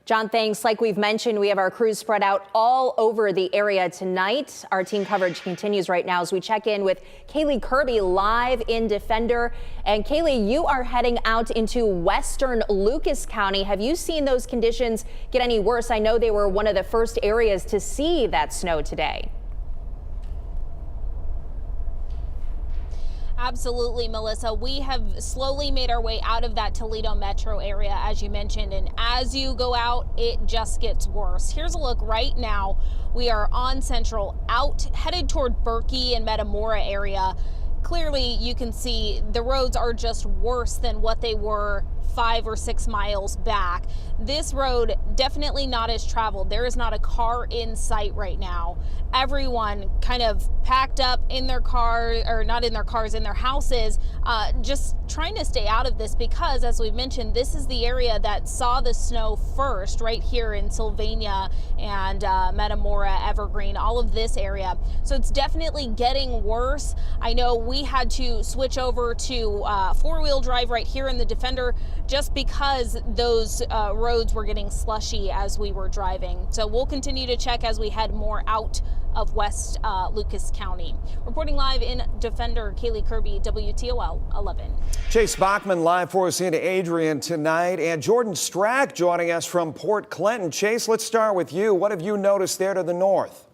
John, thanks. Like we've mentioned, we have our crews spread out all over the area tonight. Our team coverage continues right now as we check in with Kaylee Kirby live in Defender. And Kaylee, you are heading out into western Lucas County. Have you seen those conditions get any worse? I know they were one of the first areas to see that snow today. Absolutely, Melissa. We have slowly made our way out of that Toledo metro area, as you mentioned, and as you go out, it just gets worse. Here's a look right now. We are on Central, out headed toward Berkey and Metamora area. Clearly, you can see the roads are just worse than what they were 5 or 6 miles back. This road definitely not as traveled. There is not a car in sight right now. Everyone kind of packed up in their car, or not in their cars, in their houses, just trying to stay out of this because, as we've mentioned, this is the area that saw the snow first, right here in Sylvania and Metamora, Evergreen, all of this area. So it's definitely getting worse. I know we had to switch over to four-wheel drive right here in the Defender just because those roads were getting slushy as we were driving. So we'll continue to check as we head more out of West Lucas County. Reporting live in Defender, Kaylee Kirby, WTOL 11. Chase Bachman live for us in Adriane tonight, and Jordan Strack joining us from Port Clinton. Chase, let's start with you. What have you noticed there to the north?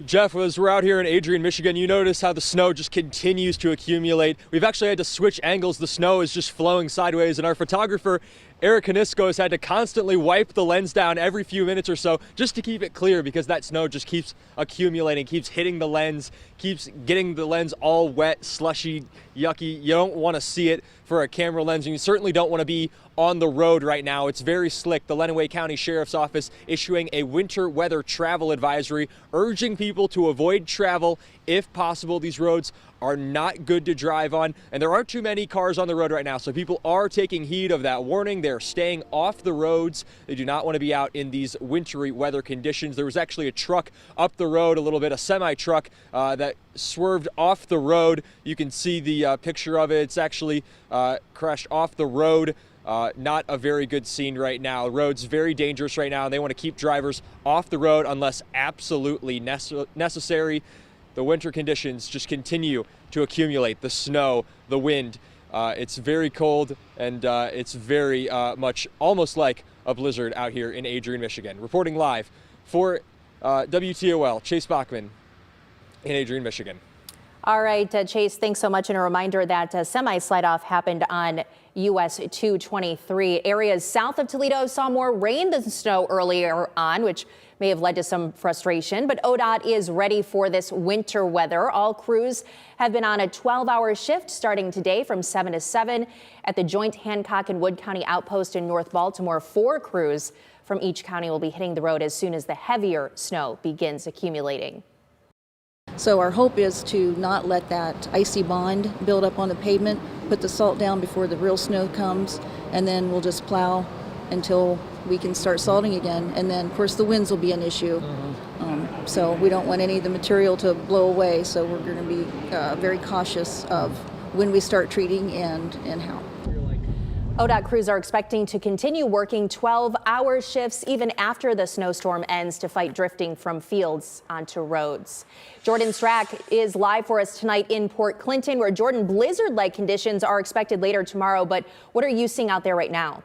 Jeff, as we're out here in Adriane, Michigan, you notice how the snow just continues to accumulate. We've actually had to switch angles. The snow is just flowing sideways, and our photographer, Eric Canisko, has had to constantly wipe the lens down every few minutes or so just to keep it clear because that snow just keeps accumulating, keeps hitting the lens, keeps getting the lens all wet, slushy, yucky. You don't want to see it for a camera lens, and you certainly don't want to be on the road right now. It's very slick. The Lenawee County Sheriff's Office issuing a winter weather travel advisory, urging people to avoid travel if possible. These roads are not good to drive on, and there aren't too many cars on the road right now, so people are taking heed of that warning. They're staying off the roads. They do not want to be out in these wintry weather conditions. There was actually a truck up the road a little bit, a semi-truck that swerved off the road. You can see the picture of it. It's actually crashed off the road. Not a very good scene right now. The road's very dangerous right now, and they want to keep drivers off the road unless absolutely necessary. The winter conditions just continue to accumulate. The snow, the wind. It's very cold, and it's very much almost like a blizzard out here in Adriane, Michigan. Reporting live for WTOL, Chase Bachman in Adriane, Michigan. All right, Chase, thanks so much. And a reminder that semi-slide-off happened on US 223. Areas south of Toledo saw more rain than snow earlier on, which may have led to some frustration. But ODOT is ready for this winter weather. All crews have been on a 12-hour shift starting today from 7 to 7 at the joint Hancock and Wood County outpost in North Baltimore. 4 crews from each county will be hitting the road as soon as the heavier snow begins accumulating. So our hope is to not let that icy bond build up on the pavement, put the salt down before the real snow comes, and then we'll just plow until we can start salting again. And then, of course, the winds will be an issue. So we don't want any of the material to blow away, so we're going to be very cautious of when we start treating and how. ODOT crews are expecting to continue working 12-hour shifts even after the snowstorm ends to fight drifting from fields onto roads. Jordan Strack is live for us tonight in Port Clinton, where Jordan, blizzard-like conditions are expected later tomorrow. But what are you seeing out there right now?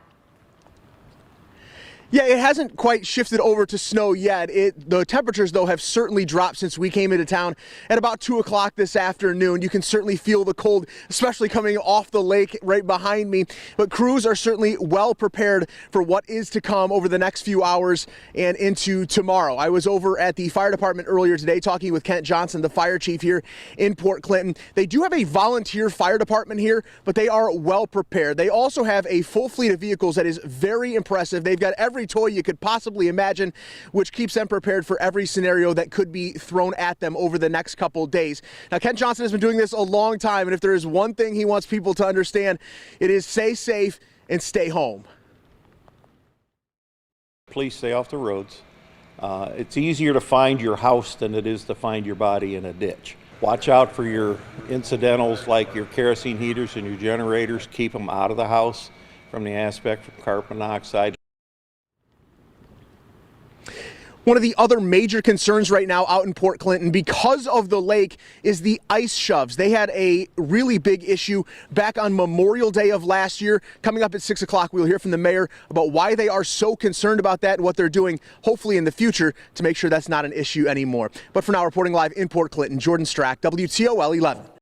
Yeah, it hasn't quite shifted over to snow yet. The temperatures, though, have certainly dropped since we came into town at about 2 o'clock this afternoon. You can certainly feel the cold, especially coming off the lake right behind me. But crews are certainly well prepared for what is to come over the next few hours and into tomorrow. I was over at the fire department earlier today talking with Kent Johnson, the fire chief here in Port Clinton. They do have a volunteer fire department here, but they are well prepared. They also have a full fleet of vehicles that is very impressive. They've got every toy you could possibly imagine, which keeps them prepared for every scenario that could be thrown at them over the next couple of days. Now, Kent Johnson has been doing this a long time, and if there is one thing he wants people to understand, it is stay safe and stay home. Please stay off the roads. It's easier to find your house than it is to find your body in a ditch. Watch out for your incidentals like your kerosene heaters and your generators. Keep them out of the house. from the aspect from carbon monoxide. One of the other major concerns right now out in Port Clinton because of the lake is the ice shoves. They had a really big issue back on Memorial Day of last year. Coming up at 6 o'clock, we'll hear from the mayor about why they are so concerned about that and what they're doing, hopefully in the future, to make sure that's not an issue anymore. But for now, reporting live in Port Clinton, Jordan Strack, WTOL 11.